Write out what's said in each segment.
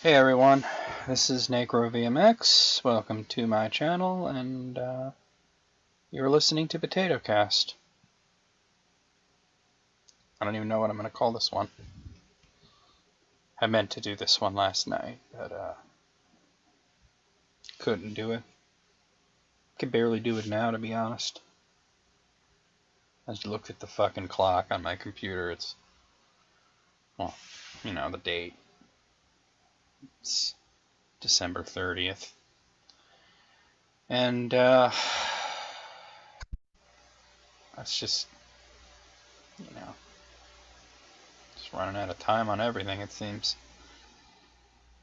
Hey everyone, this is NecroVMX. Welcome to my channel, and you're listening to Potato Cast. I don't even know what I'm going to call this one. I meant to do this one last night, but couldn't do it. Could barely do it now, to be honest. I just looked at the fucking clock on my computer. It's, well, you know, the date. It's December 30th. And, that's just, you know, just running out of time on everything, it seems.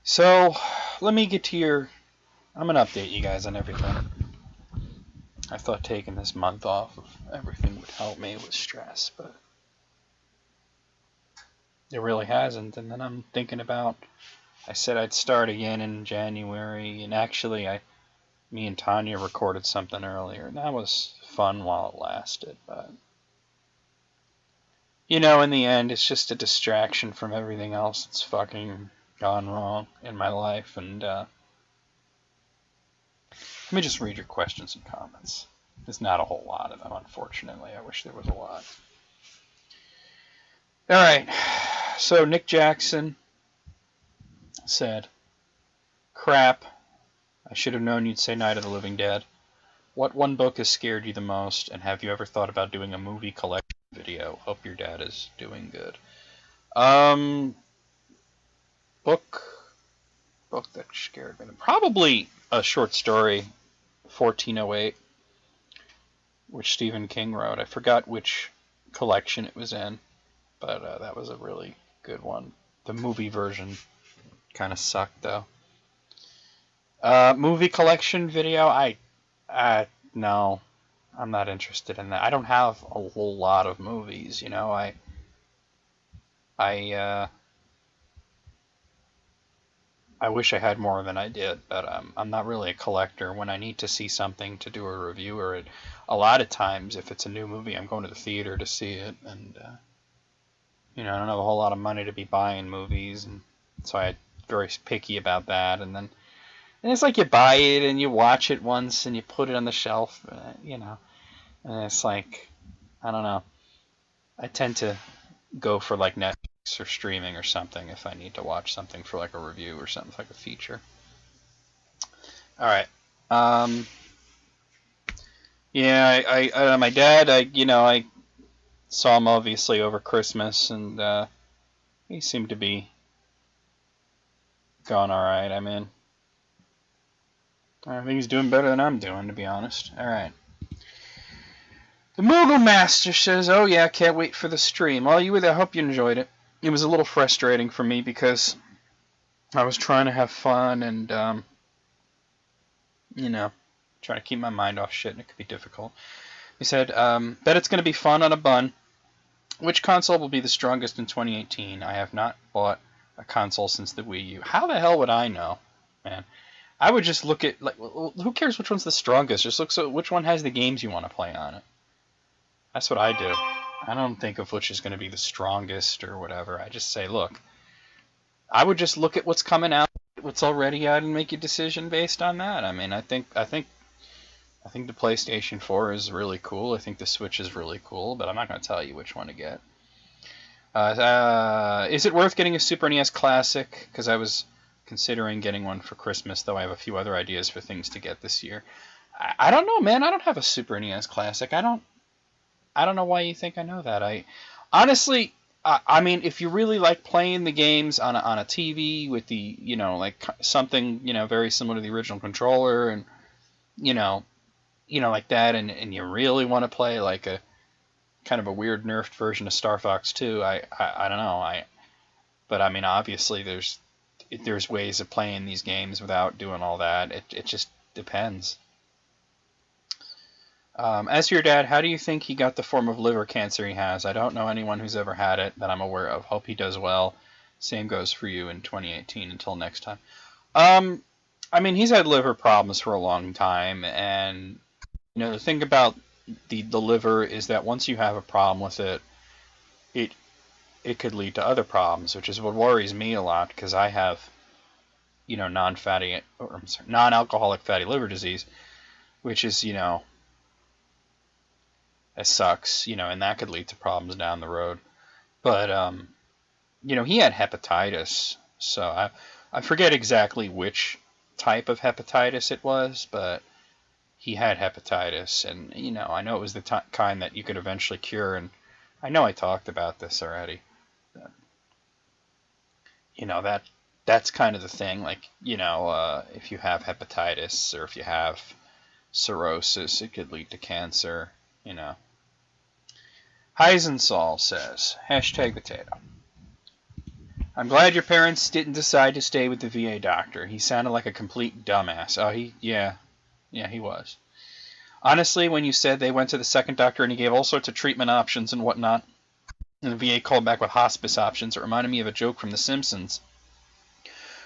So, let me get to I'm going to update you guys on everything. I thought taking this month off of everything would help me with stress, but it really hasn't. And then I'm thinking about, I said I'd start again in January, and actually me and Tanya recorded something earlier, and that was fun while it lasted, but you know, in the end, it's just a distraction from everything else that's fucking gone wrong in my life. And let me just read your questions and comments. There's not a whole lot of them, unfortunately. I wish there was a lot. Alright, so Nick Jackson said, crap, I should have known you'd say Night of the Living Dead. What one book has scared you the most, and have you ever thought about doing a movie collection video? Hope your dad is doing good. Book that scared me. Probably a short story, 1408, which Stephen King wrote. I forgot which collection it was in, but that was a really good one. The movie version kind of sucked, though. Movie collection video, no, I'm not interested in that. I don't have a whole lot of movies, you know. I wish I had more than I did, but I'm not really a collector. When I need to see something to do a review, or a lot of times if it's a new movie, I'm going to the theater to see it, and you know, I don't have a whole lot of money to be buying movies, and so I'm very picky about that. And it's like you buy it and you watch it once and you put it on the shelf, you know, and it's like, I don't know. I tend to go for like Netflix or streaming or something if I need to watch something for like a review or something, like a feature. All right. Yeah, my dad, I saw him obviously over Christmas, and he seemed to be going all right. I mean, I think he's doing better than I'm doing, to be honest. All right. The Moogle Master says, oh yeah, can't wait for the stream. Well, I hope you enjoyed it. It was a little frustrating for me because I was trying to have fun and, you know, trying to keep my mind off shit, and it could be difficult. He said, bet it's going to be fun on a bun. Which console will be the strongest in 2018? I have not bought a console since the Wii U. How the hell would I know, man? I would just look at, like, who cares which one's the strongest? Just look which one has the games you want to play on it. That's what I do. I don't think of which is going to be the strongest or whatever. I just say, look, I would just look at what's coming out, what's already out, and make a decision based on that. I mean, I think the PlayStation 4 is really cool. I think the Switch is really cool, but I'm not going to tell you which one to get. Is it worth getting a Super NES Classic? Because I was considering getting one for Christmas, though I have a few other ideas for things to get this year. I don't know, man. I don't have a Super NES Classic. I don't know why you think I know that. Honestly, I mean, if you really like playing the games on a TV with the, you know, like something, you know, very similar to the original controller, and you know, like that, and you really want to play like a kind of a weird nerfed version of Star Fox 2, I don't know. But I mean, obviously there's ways of playing these games without doing all that. It just depends. As for your dad, how do you think he got the form of liver cancer he has? I don't know anyone who's ever had it that I'm aware of. Hope he does well. Same goes for you in 2018. Until next time. I mean, he's had liver problems for a long time, and you know, the thing about the liver is that once you have a problem with it, it could lead to other problems, which is what worries me a lot, because I have non-alcoholic fatty liver disease, which is, it sucks, and that could lead to problems down the road. But, he had hepatitis, so I forget exactly which type of hepatitis it was, but he had hepatitis, and, I know it was the kind that you could eventually cure, and I know I talked about this already. But, that's kind of the thing, like, if you have hepatitis or if you have cirrhosis, it could lead to cancer, Heisensall says, #potato. I'm glad your parents didn't decide to stay with the VA doctor. He sounded like a complete dumbass. Oh, yeah, he was. Honestly, when you said they went to the second doctor and he gave all sorts of treatment options and whatnot, and the VA called back with hospice options, it reminded me of a joke from The Simpsons,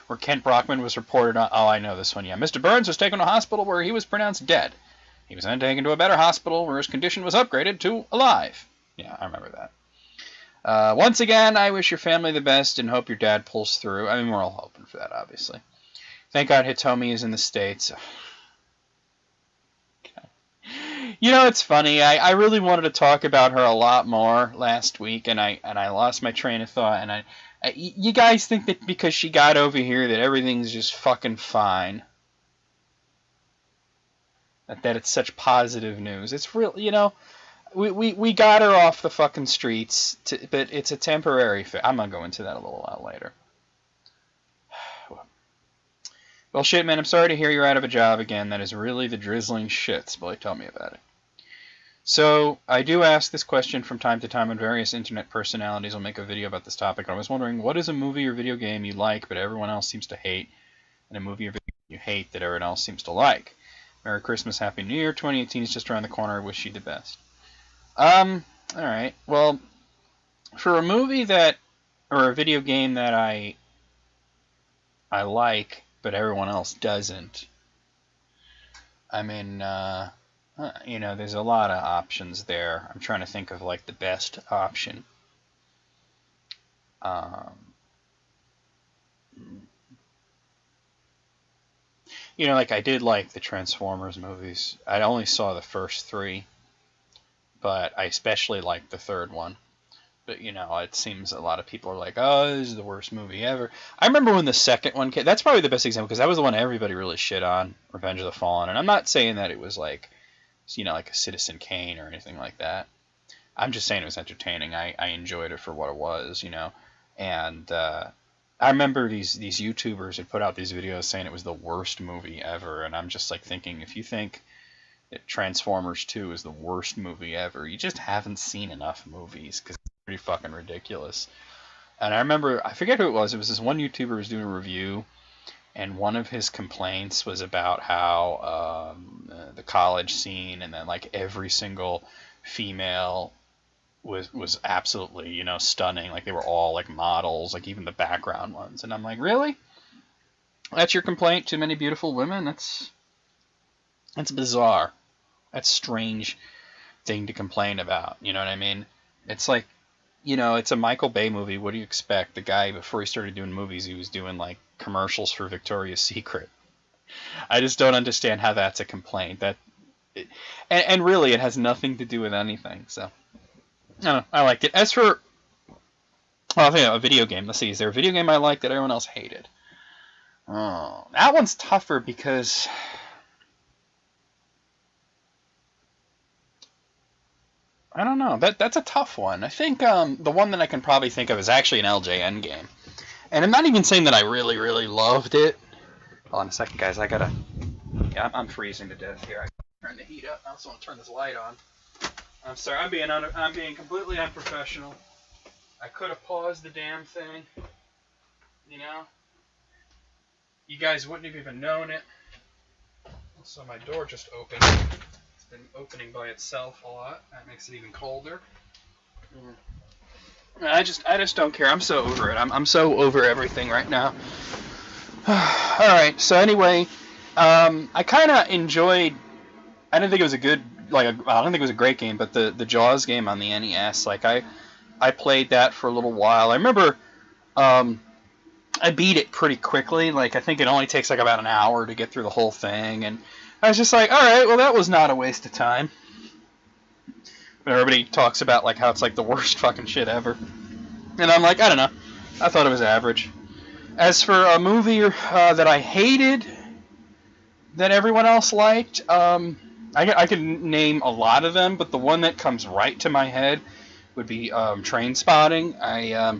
where Kent Brockman was reported on... Oh, I know this one, yeah. Mr. Burns was taken to a hospital where he was pronounced dead. He was then taken to a better hospital where his condition was upgraded to alive. Yeah, I remember that. Once again, I wish your family the best and hope your dad pulls through. I mean, we're all hoping for that, obviously. Thank God Hitomi is in the States. It's funny. I really wanted to talk about her a lot more last week, and I lost my train of thought. And you guys think that because she got over here that everything's just fucking fine. That it's such positive news. It's real, we got her off the fucking streets, but it's a temporary fix. I'm going to go into that a little while later. Well, shit, man, I'm sorry to hear you're out of a job again. That is really the drizzling shits. Boy, tell me about it. So, I do ask this question from time to time, and various internet personalities will make a video about this topic. I was wondering, what is a movie or video game you like, but everyone else seems to hate, and a movie or video game you hate that everyone else seems to like? Merry Christmas, Happy New Year. 2018 is just around the corner. I wish you the best. Alright. Well, for a movie or a video game that I like, but everyone else doesn't, I mean, there's a lot of options there. I'm trying to think of, like, the best option. Like, I did like the Transformers movies. I only saw the first 3. But I especially liked the third one. But, it seems a lot of people are like, oh, this is the worst movie ever. I remember when the second one came. That's probably the best example, because that was the one everybody really shit on, Revenge of the Fallen. And I'm not saying that it was like, like a Citizen Kane or anything like that. I'm just saying it was entertaining. I enjoyed it for what it was, And I remember these YouTubers had put out these videos saying it was the worst movie ever. And I'm just like thinking, if you think Transformers 2 is the worst movie ever, you just haven't seen enough movies, because it's pretty fucking ridiculous. And I remember, I forget who it was this one YouTuber who was doing a review, and one of his complaints was about how the college scene, and then like every single female was absolutely, stunning, like they were all like models, like even the background ones. And I'm like, really? That's your complaint? Too many beautiful women? That's bizarre. That's a strange thing to complain about. You know what I mean? It's like, it's a Michael Bay movie. What do you expect? The guy, before he started doing movies, he was doing like commercials for Victoria's Secret. I just don't understand how that's a complaint. And really, it has nothing to do with anything. So, I don't know. I liked it. As for, I think a video game. Let's see. Is there a video game I liked that everyone else hated? Oh, that one's tougher because I don't know. That's a tough one. I think the one that I can probably think of is actually an LJN game. And I'm not even saying that I really, really loved it. Hold on a second, guys. Yeah, I'm freezing to death here. I gotta turn the heat up. I also want to turn this light on. I'm sorry. I'm being completely unprofessional. I could have paused the damn thing. You guys wouldn't have even known it. So my door just opened. Been opening by itself a lot. That makes it even colder. I just don't care. I'm so over it. I'm so over everything right now. All right. So anyway, I kind of enjoyed. I didn't think it was a good I don't think it was a great game, but the Jaws game on the NES. Like I played that for a little while. I remember. I beat it pretty quickly. Like, I think it only takes like about an hour to get through the whole thing, and I was just like, all right, well, that was not a waste of time. But everybody talks about like how it's like the worst fucking shit ever, and I'm like, I don't know. I thought it was average. As for a movie that I hated that everyone else liked, I could name a lot of them, but the one that comes right to my head would be Train Spotting. I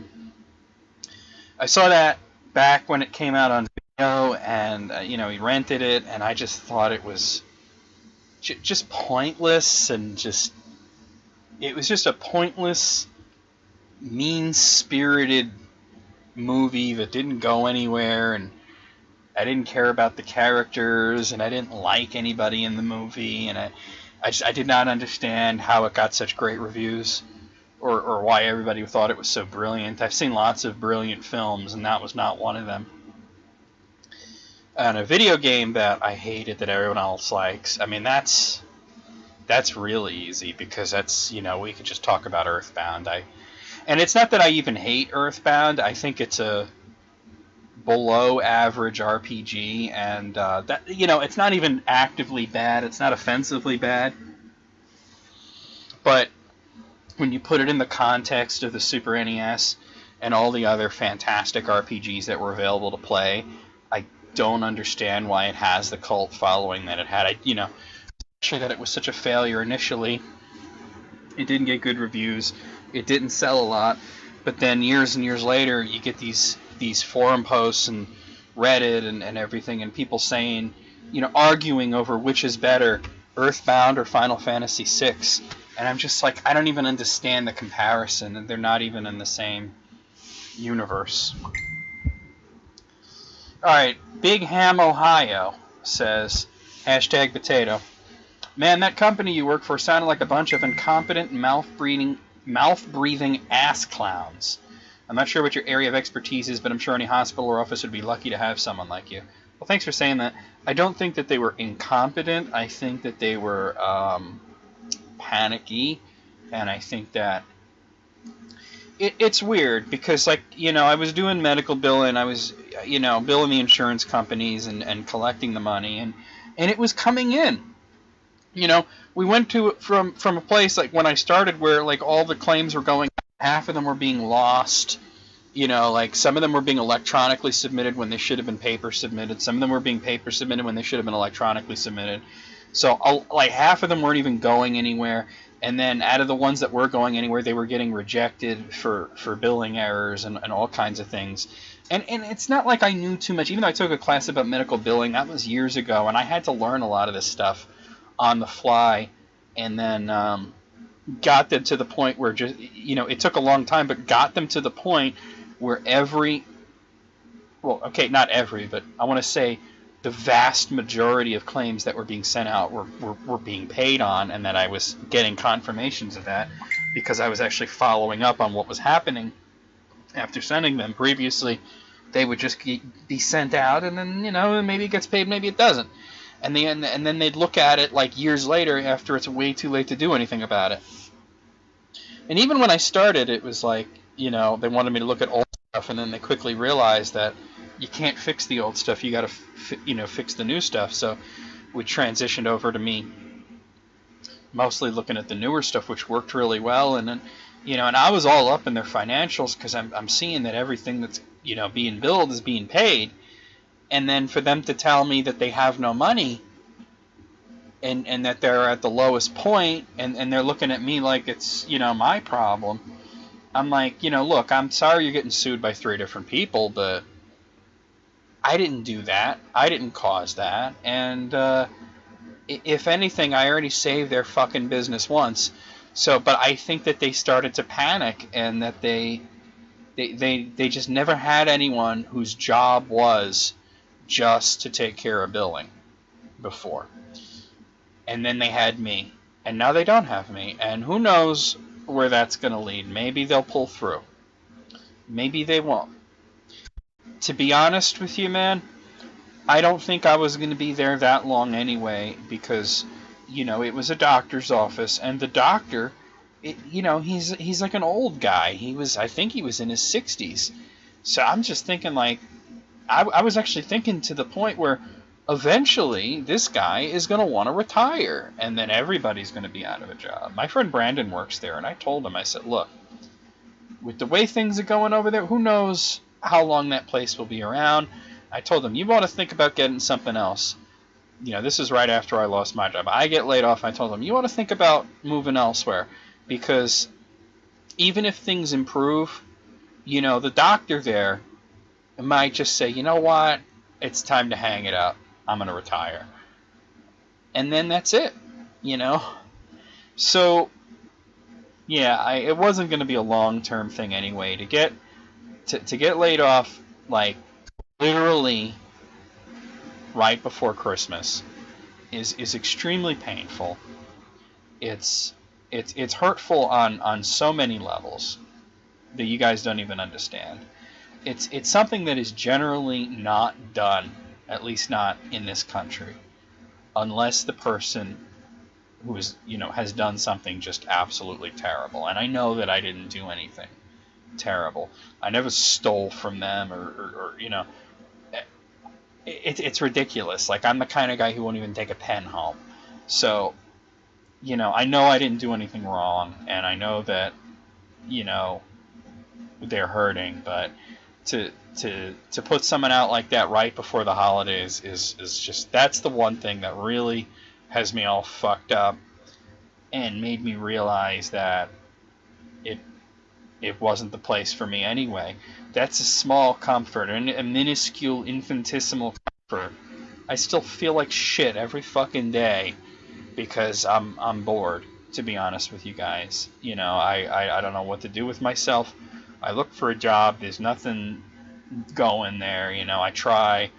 saw that back when it came out on video, and we rented it, and I just thought it was just pointless, and it was just a pointless, mean-spirited movie that didn't go anywhere, and I didn't care about the characters, and I didn't like anybody in the movie, and I did not understand how it got such great reviews, or why everybody thought it was so brilliant. I've seen lots of brilliant films, and that was not one of them. And a video game that I hated that everyone else likes, I mean, that's really easy, because that's, we could just talk about Earthbound. And it's not that I even hate Earthbound. I think it's a below average RPG, and that it's not even actively bad. It's not offensively bad. But when you put it in the context of the Super NES and all the other fantastic RPGs that were available to play, I don't understand why it has the cult following that it had. Especially that it was such a failure initially. It didn't get good reviews. It didn't sell a lot. But then years and years later, you get these forum posts and Reddit and everything, and people saying, arguing over which is better, Earthbound or Final Fantasy VI. And I'm just like, I don't even understand the comparison, and they're not even in the same universe. Alright, Big Ham Ohio says, #potato. Man, that company you work for sounded like a bunch of incompetent, mouth-breathing ass clowns. I'm not sure what your area of expertise is, but I'm sure any hospital or office would be lucky to have someone like you. Well, thanks for saying that. I don't think that they were incompetent. I think that they were panicky, and I think that it's weird because, I was doing medical billing. I was, billing the insurance companies and collecting the money, and it was coming in. We went from a place like when I started where all the claims were going, half of them were being lost. Some of them were being electronically submitted when they should have been paper submitted. Some of them were being paper submitted when they should have been electronically submitted. So half of them weren't even going anywhere. And then out of the ones that were going anywhere, they were getting rejected for billing errors and all kinds of things. And it's not like I knew too much. Even though I took a class about medical billing, that was years ago, and I had to learn a lot of this stuff on the fly. And then got them to the point where it took a long time, but got them to the point where not every, but I want to say the vast majority of claims that were being sent out were being paid on, and that I was getting confirmations of that because I was actually following up on what was happening after sending them. Previously, they would just be sent out, and then, maybe it gets paid, maybe it doesn't. And then they'd look at it years later after it's way too late to do anything about it. And even when I started, it was they wanted me to look at old stuff, and then they quickly realized that you can't fix the old stuff. You got to, fix the new stuff. So we transitioned over to me mostly looking at the newer stuff, which worked really well. And then, and I was all up in their financials because I'm seeing that everything that's, being billed is being paid. And then for them to tell me that they have no money and that they're at the lowest point, and they're looking at me like it's, my problem. I'm like, look, I'm sorry you're getting sued by 3 different people, but I didn't do that. I didn't cause that. And if anything, I already saved their fucking business once. So, but I think that they started to panic, and that they just never had anyone whose job was just to take care of billing before. And then they had me. And now they don't have me. And who knows where that's going to lead. Maybe they'll pull through. Maybe they won't. To be honest with you, man, I don't think I was going to be there that long anyway, because, it was a doctor's office, and the doctor, he's like an old guy. I think he was in his 60s. So I'm just thinking, like, I was actually thinking to the point where eventually this guy is going to want to retire, and then everybody's going to be out of a job. My friend Brandon works there, and I told him, I said, look, with the way things are going over there, who knows how long that place will be around. I told him, you want to think about getting something else. You know, this is right after I lost my job. I get laid off. I told him, you want to think about moving elsewhere, because even if things improve, you know, the doctor there might just say, you know what, it's time to hang it up. I'm going to retire. And then that's it, you know? So, yeah, it wasn't going to be a long-term thing anyway. To get laid off, like, literally right before Christmas is extremely painful. It's hurtful on so many levels that you guys don't even understand. It's something that is generally not done, at least not in this country, unless the person who is, you know, has done something just absolutely terrible. And I know that I didn't do anything terrible. I never stole from them or you know, it's ridiculous. Like, I'm the kind of guy who won't even take a pen home. So, you know I didn't do anything wrong, and I know that, you know, they're hurting, but to put someone out like that right before the holidays is just, that's the one thing that really has me all fucked up and made me realize that it wasn't the place for me anyway. That's a small comfort, a minuscule, infinitesimal comfort. I still feel like shit every fucking day because I'm bored, to be honest with you guys. You know, I don't know what to do with myself. I look for a job. There's nothing going there. You know, I try.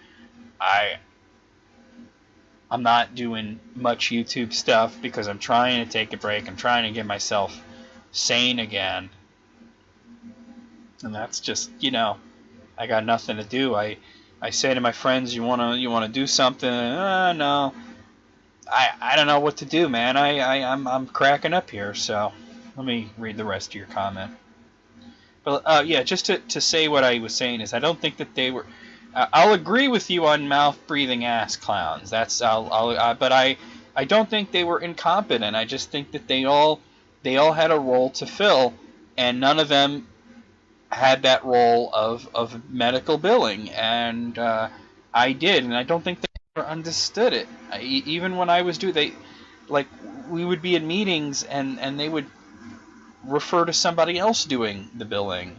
I'm not doing much YouTube stuff because I'm trying to take a break. I'm trying to get myself sane again. And that's just, you know, I got nothing to do. I say to my friends, you wanna do something? No. I don't know what to do, man. I'm cracking up here. So let me read the rest of your comment. But yeah, just to say what I was saying is, I don't think that they were. I'll agree with you on mouth breathing ass clowns. That's but I don't think they were incompetent. I just think that they all had a role to fill, and none of them had that role of medical billing, and I did, and I don't think they ever understood it. Even when I was we would be in meetings, and they would refer to somebody else doing the billing,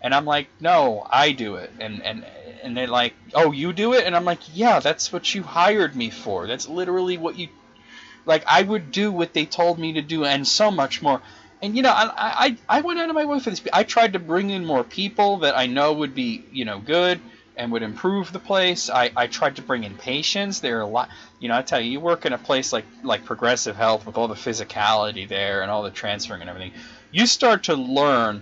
and I'm like, no, I do it, and they're like, oh, you do it, and I'm like, yeah, that's what you hired me for. That's literally what you, like, I would do what they told me to do, and so much more. And, you know, I went out of my way for this. I tried to bring in more people that I know would be, you know, good and would improve the place. I tried to bring in patients. There are a lot, you know, I tell you, you work in a place like Progressive Health with all the physicality there and all the transferring and everything. You start to learn,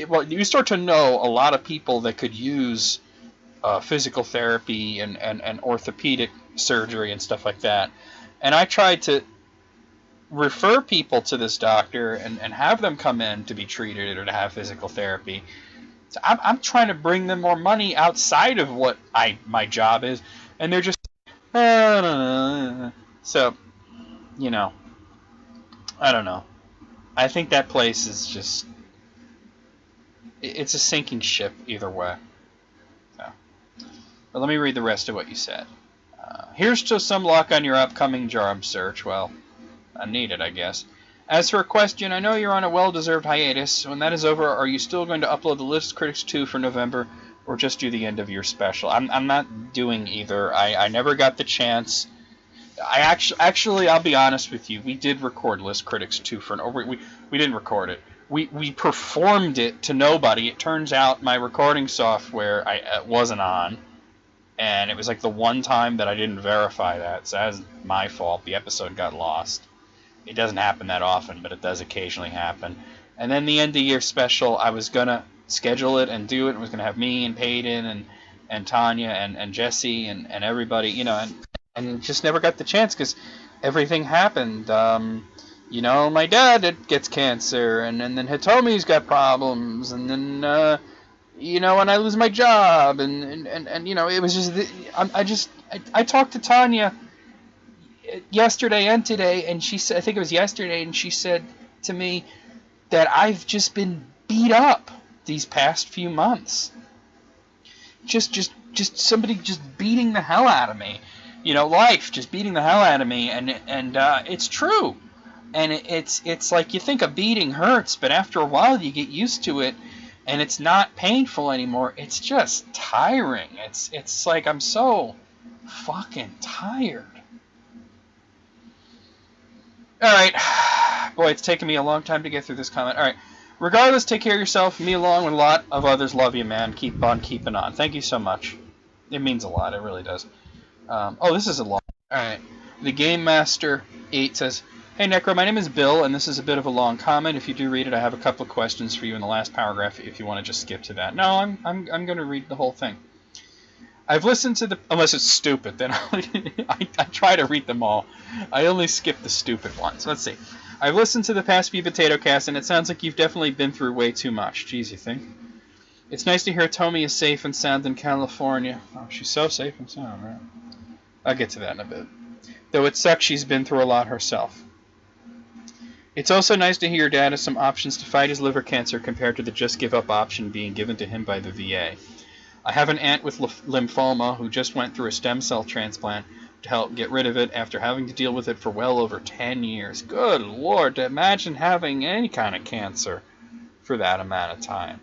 well, you start to know a lot of people that could use physical therapy and orthopedic surgery and stuff like that. And I tried to refer people to this doctor and have them come in to be treated or to have physical therapy. So I'm trying to bring them more money outside of what my job is, and they're just so, you know, I don't know. I think that place is just, it's a sinking ship either way. So, but let me read the rest of what you said. Here's to some luck on your upcoming job search. Well, I need it, I guess. As for a question, I know you're on a well-deserved hiatus. When that is over, are you still going to upload the List Critics 2 for November, or just do the end of year special? I'm not doing either. I never got the chance. I actually, I'll be honest with you. We did record List Critics 2 for we didn't record it. We performed it to nobody. It turns out my recording software wasn't on, and it was like the one time that I didn't verify that, so that's my fault. The episode got lost. It doesn't happen that often, but it does occasionally happen. And then the end-of-year special, I was going to schedule it and do it. It was going to have me and Peyton and Tanya and Jesse and everybody, you know, and just never got the chance because everything happened. You know, my dad gets cancer, and then Hitomi's got problems, and then you know, and I lose my job, and you know, it was just, I talked to Tanya yesterday and today, and she said, I think it was yesterday, and she said to me that I've just been beat up these past few months. Just somebody just beating the hell out of me. You know, life just beating the hell out of me, and it's true. And it's like, you think a beating hurts, but after a while you get used to it, and it's not painful anymore. It's just tiring. It's like, I'm so fucking tired. Alright. Boy, it's taken me a long time to get through this comment. Alright. Regardless, take care of yourself. Me along with a lot of others love you, man. Keep on keeping on. Thank you so much. It means a lot. It really does. Oh, this is a long... Alright. The Game Master 8 says, "Hey, Necro, my name is Bill, and this is a bit of a long comment. If you do read it, I have a couple of questions for you in the last paragraph if you want to just skip to that." No, I'm going to read the whole thing. I've listened to the... Unless it's stupid, then I try to read them all. I only skip the stupid ones. Let's see. I've listened to the past few Potato Casts, and it sounds like you've definitely been through way too much. Geez, you think? It's nice to hear Hitomi is safe and sound in California. Oh, she's so safe and sound, right? I'll get to that in a bit. Though it sucks she's been through a lot herself. It's also nice to hear your dad has some options to fight his liver cancer compared to the just give up option being given to him by the VA. I have an aunt with lymphoma who just went through a stem cell transplant to help get rid of it after having to deal with it for well over 10 years. Good Lord, to imagine having any kind of cancer for that amount of time.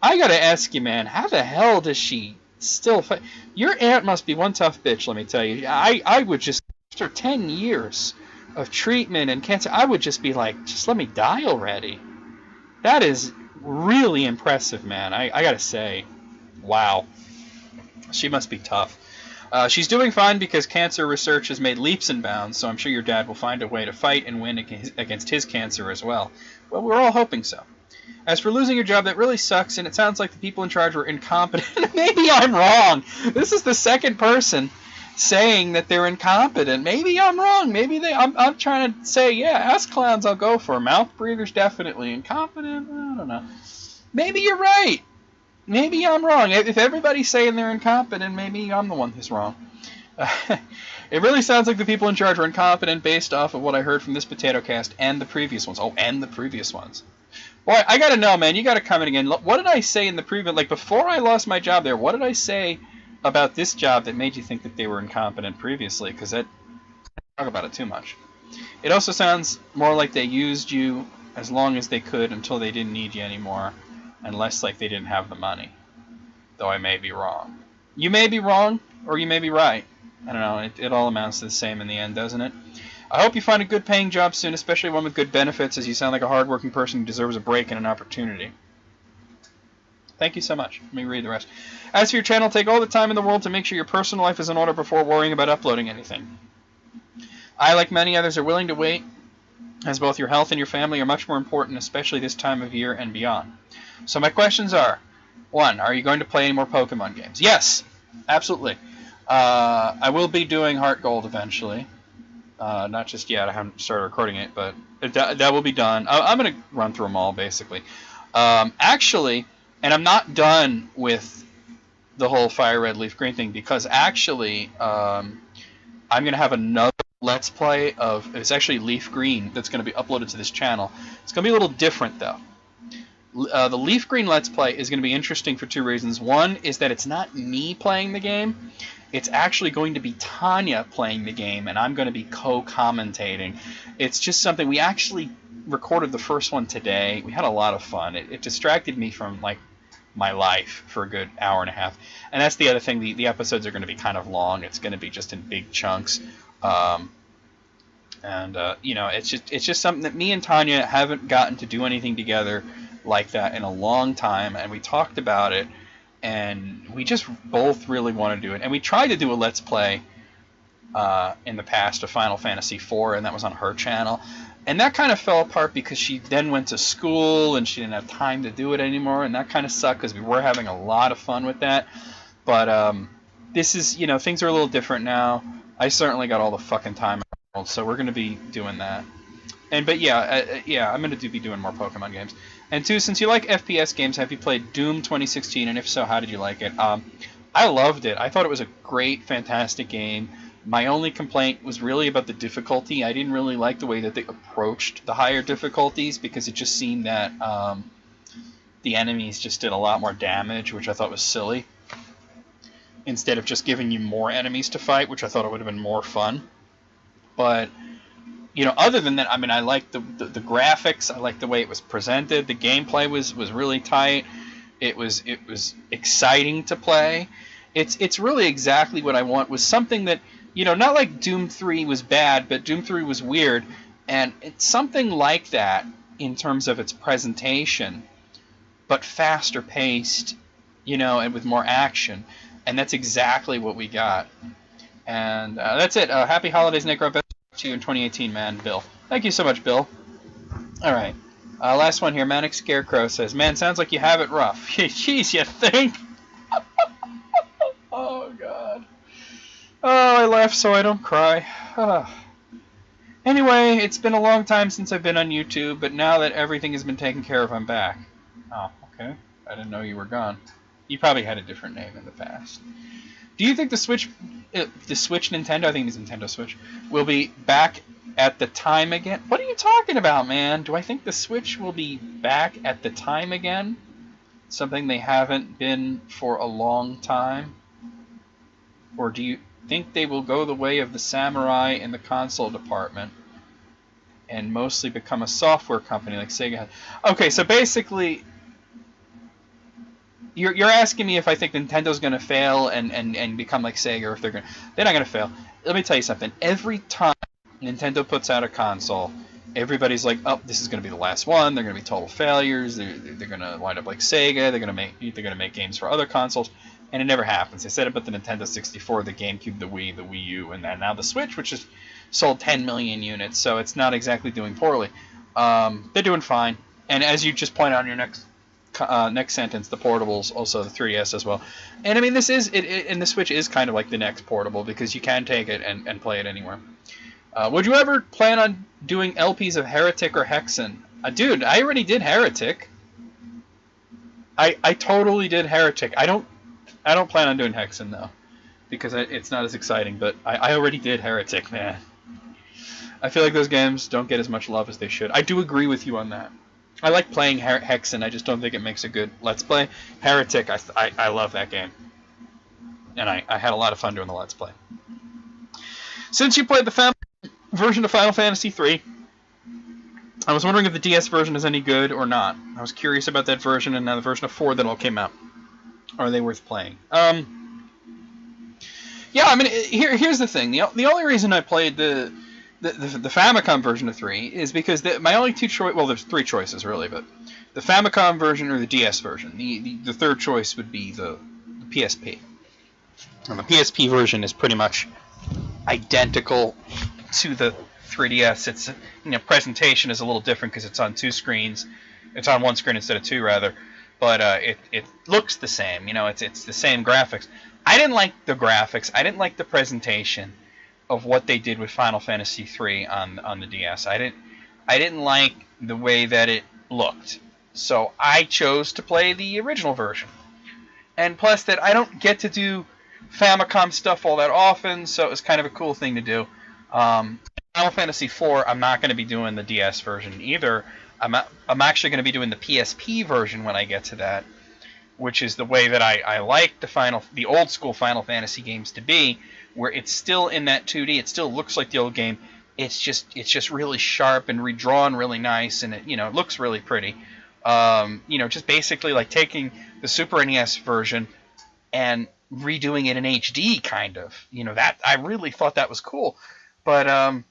I gotta ask you, man, how the hell does she still fight? Your aunt must be one tough bitch, let me tell you. I would just, after 10 years of treatment and cancer, I would just be like, just let me die already. That is really impressive, man. I gotta say, wow. She must be tough. She's doing fine because cancer research has made leaps and bounds, so I'm sure your dad will find a way to fight and win against his cancer as well. Well, we're all hoping so. As for losing your job, that really sucks, and it sounds like the people in charge were incompetent. Maybe I'm wrong. This is the second person saying that they're incompetent. Maybe I'm wrong. Maybe I'm trying to say, yeah, ass clowns I'll go for. Mouth breathers definitely. Incompetent, I don't know. Maybe you're right. Maybe I'm wrong. If everybody's saying they're incompetent, maybe I'm the one who's wrong. It really sounds like the people in charge are incompetent based off of what I heard from this Potato Cast and the previous ones. Oh, and the previous ones. Boy, I gotta know, man. You gotta comment again. What did I say in the previous... Like, before I lost my job there, what did I say about this job that made you think that they were incompetent previously? Because I talk about it too much. It also sounds more like they used you as long as they could until they didn't need you anymore. And less like they didn't have the money. Though I may be wrong. You may be wrong, or you may be right. I don't know, it all amounts to the same in the end, doesn't it? I hope you find a good paying job soon, especially one with good benefits, as you sound like a hardworking person who deserves a break and an opportunity. Thank you so much. Let me read the rest. As for your channel, take all the time in the world to make sure your personal life is in order before worrying about uploading anything. I, like many others, are willing to wait, as both your health and your family are much more important, especially this time of year and beyond. So my questions are, 1, are you going to play any more Pokemon games? Yes, absolutely. I will be doing Heart Gold eventually. Not just yet, I haven't started recording it, but that will be done. I'm going to run through them all, basically. Actually, and I'm not done with the whole Fire Red Leaf Green thing, because actually, I'm going to have another Let's Play of, it's actually Leaf Green, that's going to be uploaded to this channel. It's going to be a little different, though. The Leaf Green Let's Play is going to be interesting for 2 reasons. One is that it's not me playing the game. It's actually going to be Tanya playing the game, and I'm going to be co-commentating. It's just something, we actually recorded the first one today. We had a lot of fun. It distracted me from, like, my life for a good hour and a half. And that's the other thing, the episodes are going to be kind of long. It's going to be just in big chunks. You know, it's just something that me and Tanya haven't gotten to do anything together like that in a long time, and we talked about it, and we just both really want to do it. And we tried to do a Let's Play in the past of Final Fantasy IV, and that was on her channel, and that kind of fell apart because she then went to school and she didn't have time to do it anymore, and that kind of sucked because we were having a lot of fun with that. But this is, you know, things are a little different now. I certainly got all the fucking time in the world, so we're going to be doing that. But yeah, I'm going to be doing more Pokemon games. And two, since you like FPS games, have you played Doom 2016? And if so, how did you like it? I loved it. I thought it was a great, fantastic game. My only complaint was really about the difficulty. I didn't really like the way that they approached the higher difficulties because it just seemed that the enemies just did a lot more damage, which I thought was silly. Instead of just giving you more enemies to fight, which I thought it would have been more fun. But, you know, other than that, I mean, I liked the graphics. I liked the way it was presented. The gameplay was really tight. It was exciting to play. It's really exactly what I want. Was something that, you know, not like Doom 3 was bad, but Doom 3 was weird, and it's something like that in terms of its presentation, but faster paced, you know, and with more action. And that's exactly what we got. And that's it. Happy holidays, Necro. Best to you in 2018, man, Bill. Thank you so much, Bill. All right. Last one here. Manic Scarecrow says, man, sounds like you have it rough. Jeez, you think? Oh, God. Oh, I laugh so I don't cry. Anyway, it's been a long time since I've been on YouTube, but now that everything has been taken care of, I'm back. Oh, okay. I didn't know you were gone. You probably had a different name in the past. Do you think the Switch Nintendo, I think it's Nintendo Switch, will be back at the time again? What are you talking about, man? Do I think the Switch will be back at the time again? Something they haven't been for a long time? Or do you think they will go the way of the samurai in the console department and mostly become a software company like Sega had? Okay, so basically, you're asking me if I think Nintendo's going to fail and become like Sega, or if they're not going to fail. Let me tell you something. Every time Nintendo puts out a console, everybody's like, oh, this is going to be the last one. They're going to be total failures. They're going to wind up like Sega. They're going to make games for other consoles. And it never happens. They said it about the Nintendo 64, the GameCube, the Wii, the Wii U, and now the Switch, which has sold 10 million units, so it's not exactly doing poorly. They're doing fine. And as you just point out in your next sentence, the portables, also the 3DS as well. And I mean, this is and the Switch is kind of like the next portable because you can take it and play it anywhere. Would you ever plan on doing LPs of Heretic or Hexen? Dude, I already did Heretic. I totally did Heretic. I don't plan on doing Hexen, though, because it's not as exciting, but I already did Heretic, man. I feel like those games don't get as much love as they should. I do agree with you on that. I like playing Hexen, I just don't think it makes a good Let's Play. Heretic, I love that game. And I had a lot of fun doing the Let's Play. Since you played the family version of Final Fantasy III, I was wondering if the DS version is any good or not. I was curious about that version and now the version of 4 that all came out. Are they worth playing? Yeah, I mean, here's the thing. The only reason I played the Famicom version of 3 is because my only two choices... Well, there's 3 choices, really, but the Famicom version or the DS version. The third choice would be the PSP. And the PSP version is pretty much identical to the 3DS. It's, you know, presentation is a little different because it's on 2 screens. It's on 1 screen instead of 2, rather. But it looks the same, you know. It's the same graphics. I didn't like the graphics. I didn't like the presentation of what they did with Final Fantasy III on the DS. I didn't like the way that it looked. So I chose to play the original version. And plus that I don't get to do Famicom stuff all that often, so it was kind of a cool thing to do. Final Fantasy IV, I'm not going to be doing the DS version either. I'm actually going to be doing the PSP version when I get to that, which is the way that I like the old school Final Fantasy games to be, where it's still in that 2D. It still looks like the old game. It's just really sharp and redrawn really nice, and it looks really pretty. Just basically like taking the Super NES version and redoing it in HD, kind of. That I really thought that was cool, but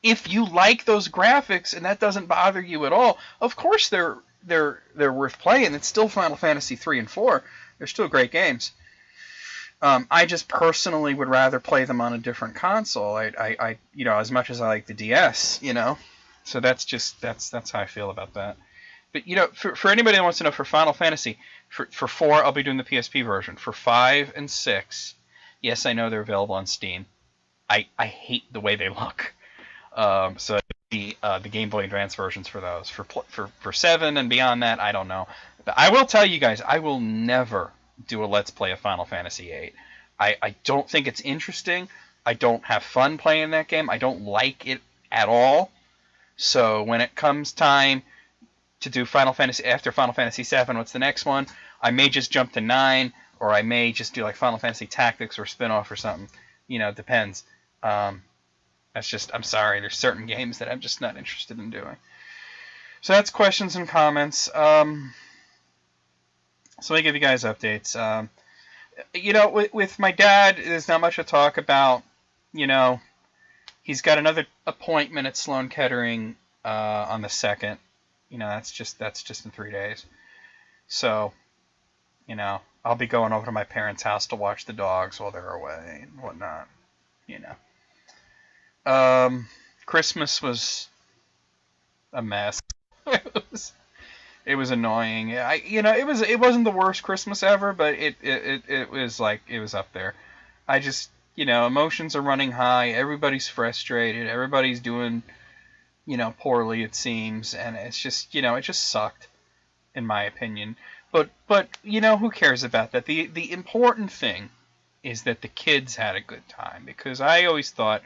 if you like those graphics and that doesn't bother you at all, of course they're worth playing. It's still Final Fantasy 3 and 4. They're still great games. I just personally would rather play them on a different console. I as much as I like the DS, So that's how I feel about that. But for anybody that wants to know, for Final Fantasy, for 4 I'll be doing the PSP version. For 5 and 6, yes, I know they're available on Steam. I hate the way they look. So the Game Boy Advance versions for those. For 7 and beyond that, I don't know. But I will tell you guys, I will never do a Let's Play of Final Fantasy VIII. I don't think it's interesting. I don't have fun playing that game. I don't like it at all. So when it comes time to do Final Fantasy after Final Fantasy VII, what's the next one? I may just jump to 9, or I may just do like Final Fantasy Tactics or spin-off or something. You know, it depends. That's just, I'm sorry, there's certain games that I'm just not interested in doing. So that's questions and comments. So let me give you guys updates. You know, with my dad, there's not much to talk about. You know, he's got another appointment at Sloan Kettering on the 2nd. You know, that's just in 3 days. So, you know, I'll be going over to my parents' house to watch the dogs while they're away and whatnot. You know. Christmas was a mess. It was annoying. It wasn't the worst Christmas ever, but it was like, it was up there. I just, you know, emotions are running high. Everybody's frustrated. Everybody's doing, you know, poorly, it seems, and it's just, you know, it just sucked, in my opinion. But you know, who cares about that? The important thing is that the kids had a good time, because I always thought,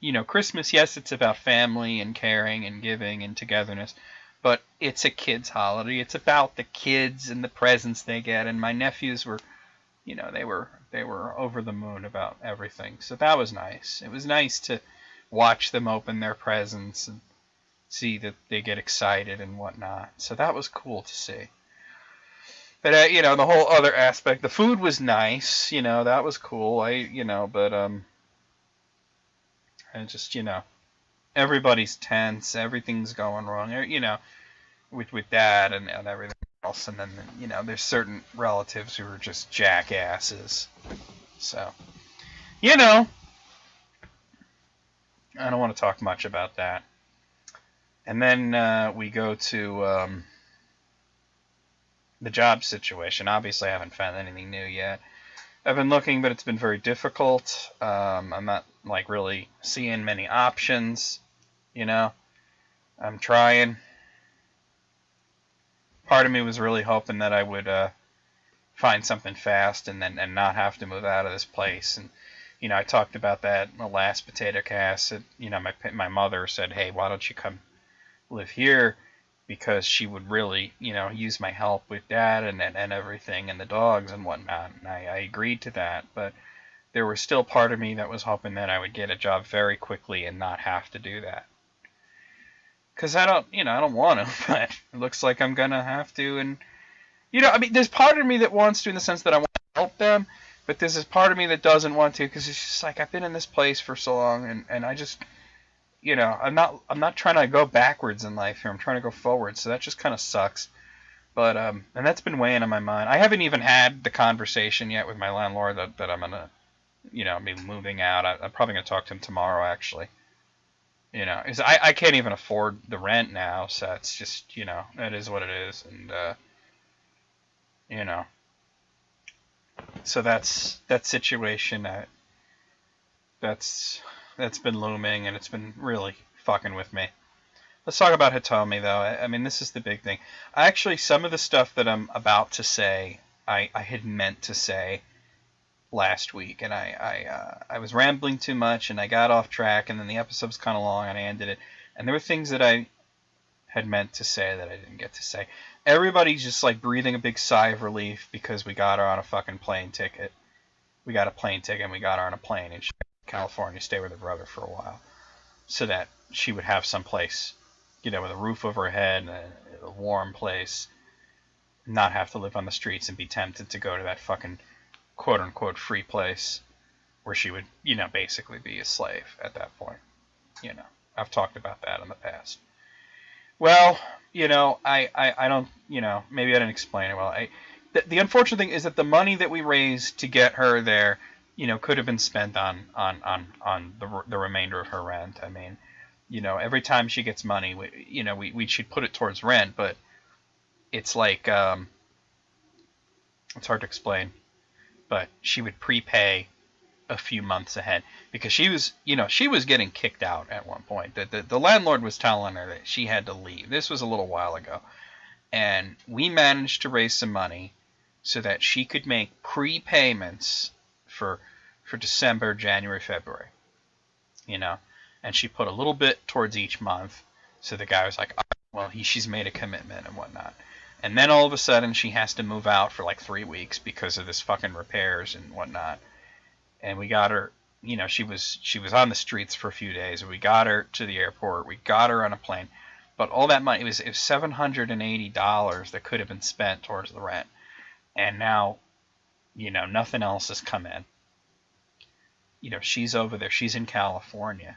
you know, Christmas, yes, it's about family and caring and giving and togetherness, but it's a kids' holiday. It's about the kids and the presents they get, and my nephews were, you know, they were over the moon about everything. So that was nice. It was nice to watch them open their presents and see that they get excited and whatnot. So that was cool to see. But you know, the whole other aspect, the food was nice. You know, that was cool. And just, you know, everybody's tense. Everything's going wrong. You know, with Dad and everything else. And then, you know, there's certain relatives who are just jackasses. So, you know, I don't want to talk much about that. And then we go to the job situation. Obviously, I haven't found anything new yet. I've been looking, but it's been very difficult. I'm not, like, really seeing many options, you know. I'm trying. Part of me was really hoping that I would find something fast and not have to move out of this place. And, you know, I talked about that in the last Potato Cast. You know, my mother said, hey, why don't you come live here? Because she would really, you know, use my help with Dad and everything and the dogs and whatnot. And I agreed to that. But there was still part of me that was hoping that I would get a job very quickly and not have to do that. Because I don't want to, but it looks like I'm going to have to. And, you know, I mean, there's part of me that wants to in the sense that I want to help them. But there's this part of me that doesn't want to, because it's just like, I've been in this place for so long, and I just, you know, I'm not trying to go backwards in life here. I'm trying to go forward. So that just kind of sucks. But and that's been weighing on my mind. I haven't even had the conversation yet with my landlord that I'm gonna, you know, be moving out. I'm probably gonna talk to him tomorrow, actually. You know, I can't even afford the rent now, so it's just, you know, it is what it is, and you know, so that's that situation. That's been looming, and it's been really fucking with me. Let's talk about Hitomi, though. I mean, this is the big thing. Actually, some of the stuff that I'm about to say, I had meant to say last week, and I was rambling too much, and I got off track, and then the episode was kind of long, and I ended it. And there were things that I had meant to say that I didn't get to say. Everybody's just, like, breathing a big sigh of relief because we got her on a fucking plane ticket. We got a plane ticket, and we got her on a plane in California, stay with her brother for a while, so that she would have some place, you know, with a roof over her head and a warm place, not have to live on the streets and be tempted to go to that fucking quote-unquote free place where she would, you know, basically be a slave at that point. You know, I've talked about that in the past. Well, you know, I don't, you know, maybe I didn't explain it well. The unfortunate thing is that the money that we raised to get her there, you know, could have been spent on the remainder of her rent. I mean, you know, every time she gets money, we should put it towards rent, but it's like, it's hard to explain, but she would prepay a few months ahead because she was, she was getting kicked out at one point. The landlord was telling her that she had to leave. This was a little while ago. And we managed to raise some money so that she could make prepayments for December, January, February. And she put a little bit towards each month. So the guy was like, oh, well, she's made a commitment and whatnot. And then all of a sudden she has to move out for like 3 weeks because of this fucking repairs and whatnot. And we got her, she was on the streets for a few days. We got her to the airport. We got her on a plane. But all that money, it was $780 that could have been spent towards the rent. And now, nothing else has come in. She's over there. She's in California.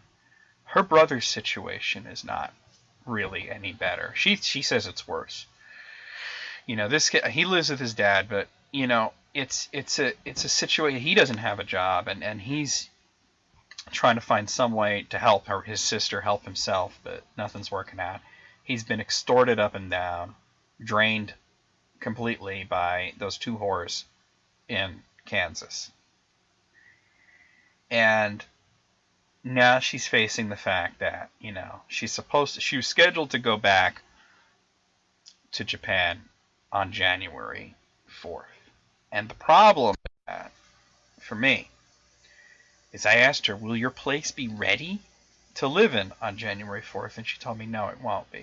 Her brother's situation is not really any better. She says it's worse. This kid, he lives with his dad, but it's a situation. He doesn't have a job, and he's trying to find some way to help his sister help himself, but nothing's working out. He's been extorted up and down, drained completely by those two whores in Kansas. And now she's facing the fact that, she was scheduled to go back to Japan on January 4th. And the problem with that, for me, is I asked her, will your place be ready to live in on January 4th? And she told me, no, it won't be.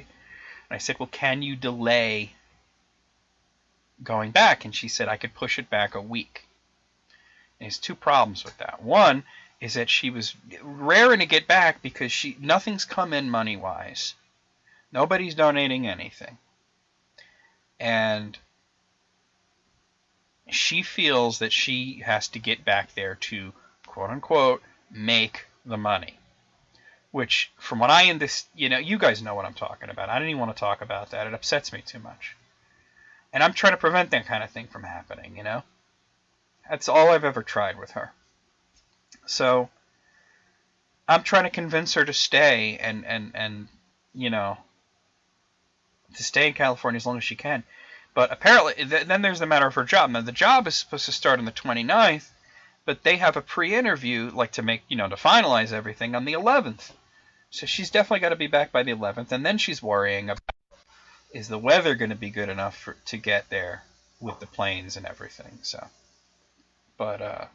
And I said, well, can you delay going back? And she said, I could push it back a week. And there's two problems with that. One is that she was raring to get back because nothing's come in money-wise. Nobody's donating anything. And she feels that she has to get back there to, quote-unquote, make the money. Which, from what I you guys know what I'm talking about. I don't even want to talk about that. It upsets me too much. And I'm trying to prevent that kind of thing from happening, That's all I've ever tried with her. So, I'm trying to convince her to stay and to stay in California as long as she can. But apparently, then there's the matter of her job. Now, the job is supposed to start on the 29th, but they have a pre-interview, to make, to finalize everything on the 11th. So she's definitely got to be back by the 11th, and then she's worrying about, is the weather going to be good enough to get there with the planes and everything, so. But,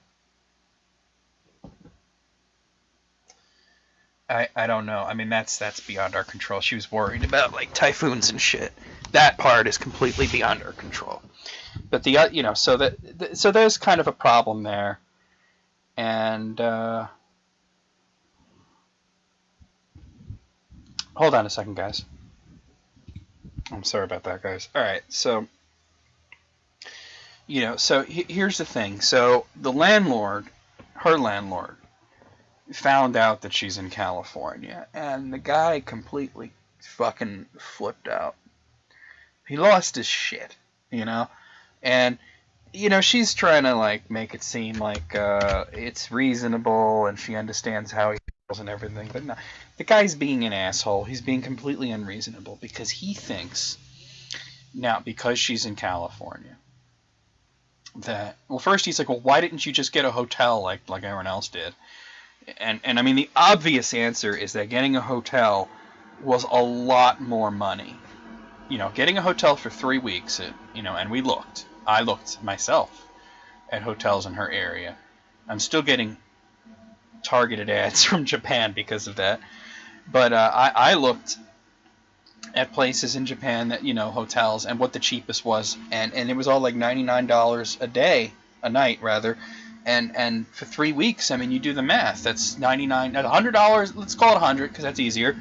I don't know. I mean, that's beyond our control. She was worried about, typhoons and shit. That part is completely beyond our control. But so there's kind of a problem there. And, hold on a second, guys. I'm sorry about that, guys. All right, so, so here's the thing. So the landlord, her landlord, found out that she's in California, and the guy completely fucking flipped out. He lost his shit, and, she's trying to, make it seem like it's reasonable and she understands how he feels and everything, but no. The guy's being an asshole. He's being completely unreasonable because he thinks, now, because she's in California, that, well, first he's like, well, why didn't you just get a hotel like everyone else did? And I mean, the obvious answer is that getting a hotel was a lot more money. Getting a hotel for 3 weeks, and I looked myself at hotels in her area. I'm still getting targeted ads from Japan because of that. But I looked at places in Japan that, hotels, and what the cheapest was. And it was all like $99 a night, rather. And for 3 weeks, I mean, you do the math. That's $99, $100. Let's call it 100 because that's easier.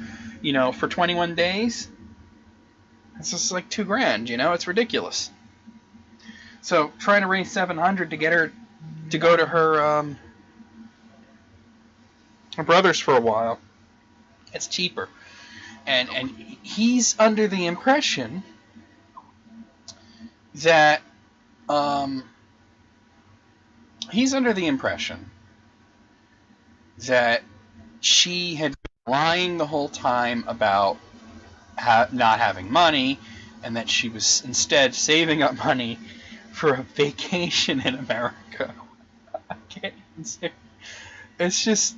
For 21 days, it's just like $2,000. It's ridiculous. So trying to raise $700 to get her to go to her brother's for a while, it's cheaper. And he's under the impression that she had been lying the whole time about not having money, and that she was instead saving up money for a vacation in America. I can't even say. It's just,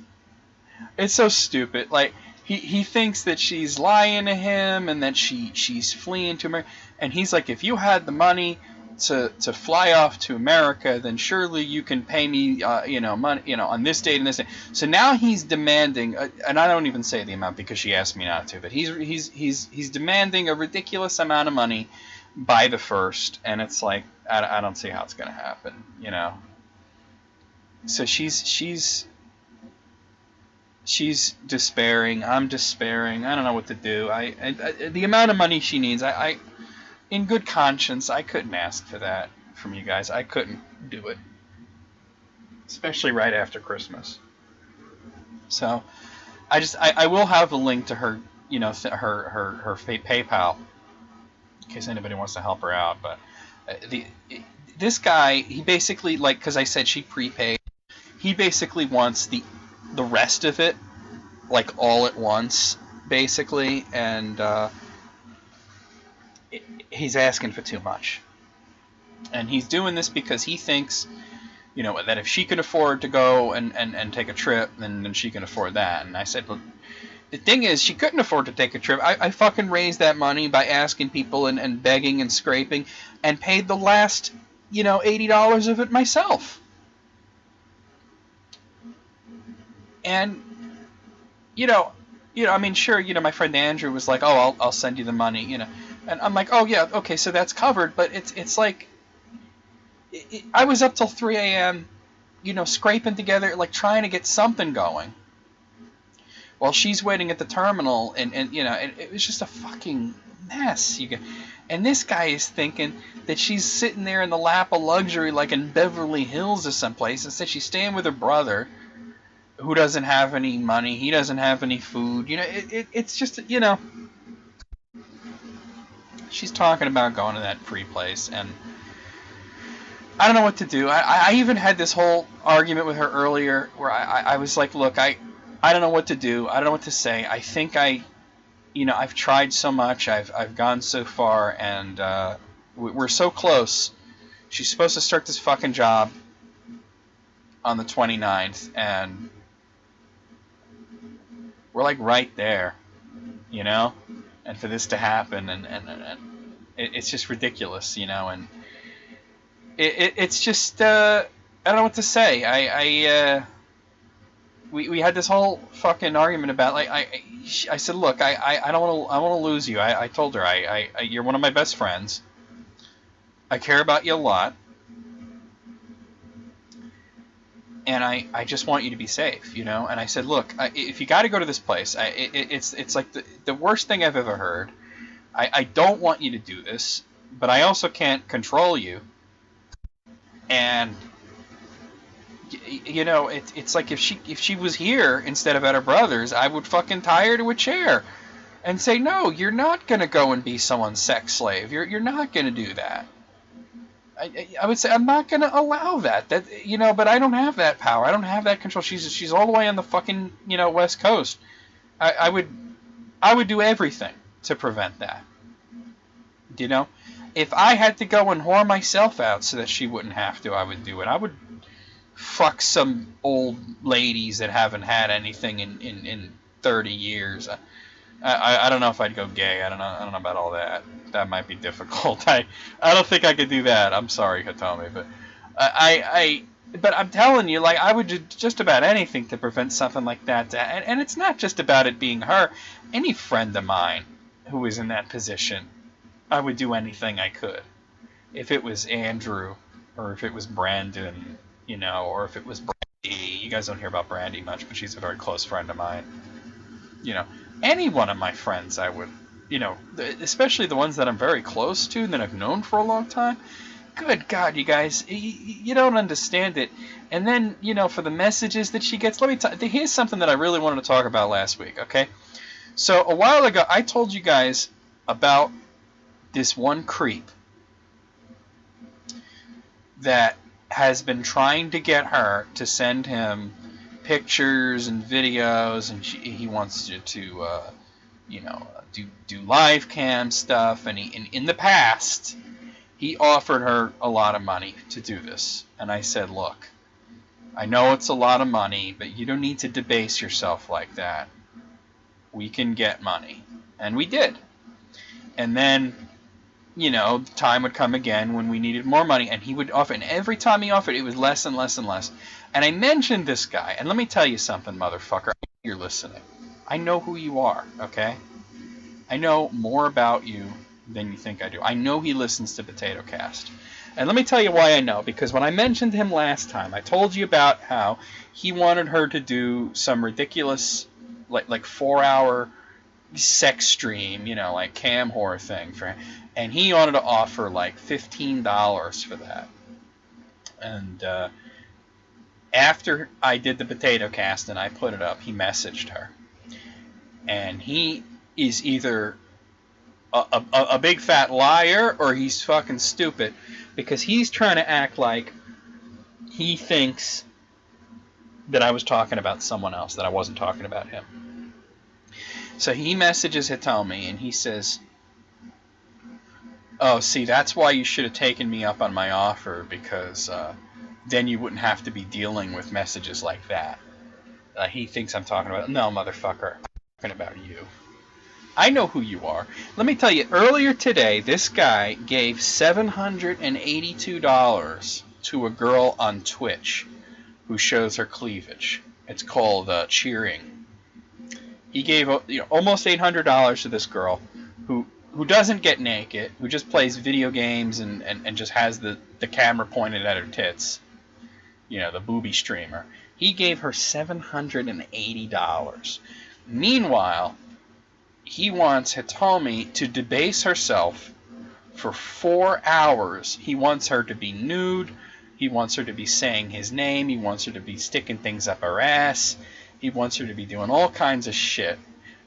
it's so stupid. Like, he thinks that she's lying to him and that she's fleeing to America. And he's like, if you had the money to fly off to America, then surely you can pay me, money, on this date and this date. So now he's demanding, and I don't even say the amount because she asked me not to, but he's demanding a ridiculous amount of money by the first, and it's like, I don't see how it's gonna happen, So she's despairing. I'm despairing. I don't know what to do. The amount of money she needs, I in good conscience, I couldn't ask for that from you guys. I couldn't do it, especially right after Christmas. So I will have a link to her, her PayPal, in case anybody wants to help her out. But this guy, he basically, like, because I said she prepaid, he basically wants the rest of it, like, all at once, basically, and he's asking for too much. And he's doing this because he thinks, that if she can afford to go and take a trip, then she can afford that. And I said, well, the thing is, she couldn't afford to take a trip. I fucking raised that money by asking people and begging and scraping, and paid the last, $80 of it myself. And, I mean, sure, my friend Andrew was like, oh, I'll send you the money, And I'm like, oh, yeah, okay, so that's covered. But it's like, I was up till 3 a.m., scraping together, like, trying to get something going, while she's waiting at the terminal, and it was just a fucking mess. And this guy is thinking that she's sitting there in the lap of luxury, like in Beverly Hills or someplace, instead she's staying with her brother, who doesn't have any money, he doesn't have any food, it's just, she's talking about going to that free place, and I don't know what to do. I even had this whole argument with her earlier, where I was like, look, I don't know what to do, I don't know what to say, I think I've tried so much, I've gone so far, and we're so close. She's supposed to start this fucking job on the 29th, and we're like right there, and for this to happen, and it's just ridiculous, and it's just, I don't know what to say. We had this whole fucking argument about, like, I said, look, I don't want to lose you. I told her, you're one of my best friends. I care about you a lot. And I just want you to be safe, And I said, look, if you got to go to this place, it's like the worst thing I've ever heard. I don't want you to do this, but I also can't control you. And it's like if she was here instead of at her brother's, I would fucking tie her to a chair and say, no, you're not gonna go and be someone's sex slave. You're not gonna do that. I would say I'm not going to allow that. But I don't have that power. I don't have that control. She's all the way on the fucking, West Coast. I would do everything to prevent that. If I had to go and whore myself out so that she wouldn't have to, I would do it. I would fuck some old ladies that haven't had anything in 30 years. I don't know if I'd go gay. I don't know about all that. That might be difficult. I don't think I could do that. I'm sorry, Hitomi, but but I'm telling you, like, I would do just about anything to prevent something like that. And it's not just about it being her. Any friend of mine who is in that position, I would do anything I could. If it was Andrew, or if it was Brandon, or if it was Brandy. You guys don't hear about Brandy much, but she's a very close friend of mine. Any one of my friends, I would, especially the ones that I'm very close to and that I've known for a long time. Good God, you guys, you don't understand it. And then, for the messages that she gets, let me tell you, here's something that I really wanted to talk about last week, okay? So a while ago, I told you guys about this one creep that has been trying to get her to send him pictures and videos, and he wants to do live cam stuff, and in the past he offered her a lot of money to do this, and I said, look, I know it's a lot of money, but you don't need to debase yourself like that. We can get money. And we did. And then, you know, the time would come again when we needed more money, and he would offer, and every time he offered, it was less and less and less. And I mentioned this guy, and let me tell you something, motherfucker. You're listening. I know who you are, okay? I know more about you than you think I do. I know he listens to Potato Cast. And let me tell you why I know, because when I mentioned him last time, I told you about how he wanted her to do some ridiculous, like 4-hour sex stream, you know, like cam whore thing for him. And he wanted to offer like $15 for that. And after I did the Potato Cast and I put it up, he messaged her. And he is either a big fat liar or he's fucking stupid, because he's trying to act like he thinks that I was talking about someone else, that I wasn't talking about him. So he messages Hitomi and he says, oh, see, that's why you should have taken me up on my offer, because then you wouldn't have to be dealing with messages like that. He thinks I'm talking about... No, motherfucker. I'm talking about you. I know who you are. Let me tell you, earlier today, this guy gave $782 to a girl on Twitch who shows her cleavage. It's called cheering. He gave almost $800 to this girl who doesn't get naked, who just plays video games and just has the camera pointed at her tits. You know, the booby streamer. He gave her $780. Meanwhile, he wants Hitomi to debase herself for 4 hours. He wants her to be nude. He wants her to be saying his name. He wants her to be sticking things up her ass. He wants her to be doing all kinds of shit.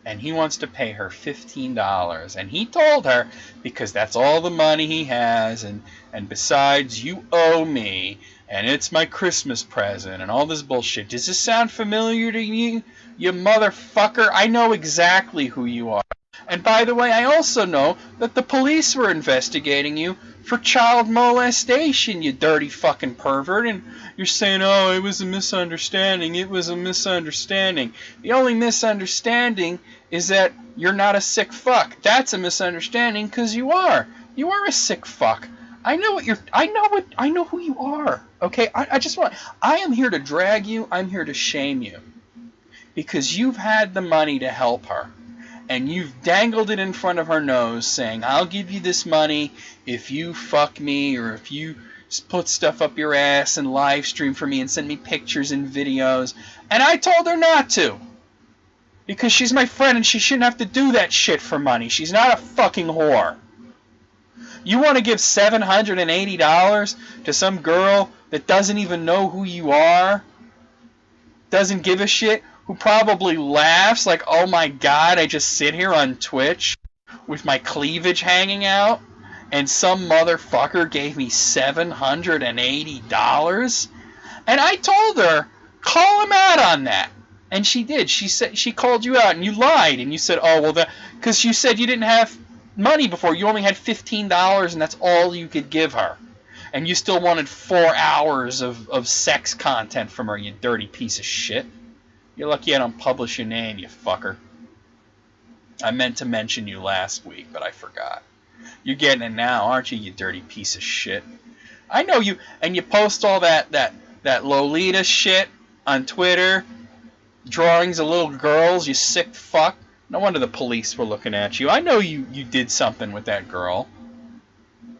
And he wants to pay her $15. And he told her, because that's all the money he has, and besides, you owe me, and it's my Christmas present, and all this bullshit. Does this sound familiar to you, you motherfucker? I know exactly who you are. And by the way, I also know that the police were investigating you for child molestation, you dirty fucking pervert. And you're saying, oh, it was a misunderstanding. It was a misunderstanding. The only misunderstanding is that you're not a sick fuck. That's a misunderstanding, because you are. You are a sick fuck. I know who you are. Okay? I am here to drag you. I'm here to shame you. Because you've had the money to help her. And you've dangled it in front of her nose saying, I'll give you this money if you fuck me, or if you put stuff up your ass and live stream for me and send me pictures and videos. And I told her not to. Because she's my friend and she shouldn't have to do that shit for money. She's not a fucking whore. You want to give $780 to some girl that doesn't even know who you are? Doesn't give a shit? Who probably laughs like, oh my god, I just sit here on Twitch with my cleavage hanging out, and some motherfucker gave me $780? And I told her, call him out on that. And she did. She said, she called you out, and you lied, and you said, oh, well, because you said you didn't have money before. You only had $15, and that's all you could give her. And you still wanted 4 hours of sex content from her, you dirty piece of shit. You're lucky I don't publish your name, you fucker. I meant to mention you last week, but I forgot. You're getting it now, aren't you, you dirty piece of shit? I know you, and you post all that Lolita shit on Twitter, drawings of little girls, you sick fuck. No wonder the police were looking at you. I know you did something with that girl.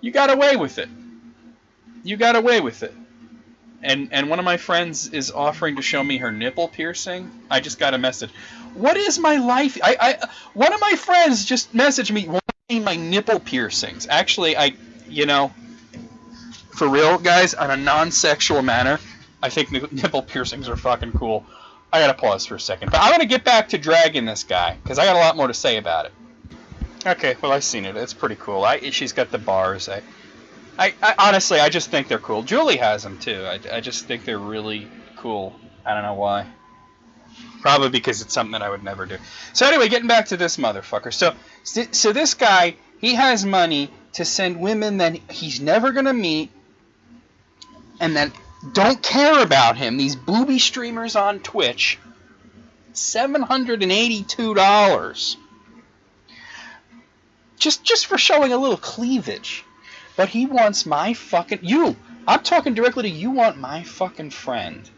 You got away with it. You got away with it. And one of my friends is offering to show me her nipple piercing. I just got a message. What is my life? One of my friends just messaged me wanting my nipple piercings. Actually, for real, guys, on a non-sexual manner, I think nipple piercings are fucking cool. I gotta pause for a second. But I'm gonna get back to dragging this guy, because I got a lot more to say about it. Okay, well, I've seen it. It's pretty cool. She's got the bars. I honestly, I just think they're cool. Julie has them too. I just think they're really cool. I don't know why. Probably because it's something that I would never do. So anyway, getting back to this motherfucker. So this guy, he has money to send women that he's never gonna meet, and then don't care about him. These booby streamers on Twitch, $782. Just for showing a little cleavage. But he wants my fucking... You! I'm talking directly to you. Want my fucking friend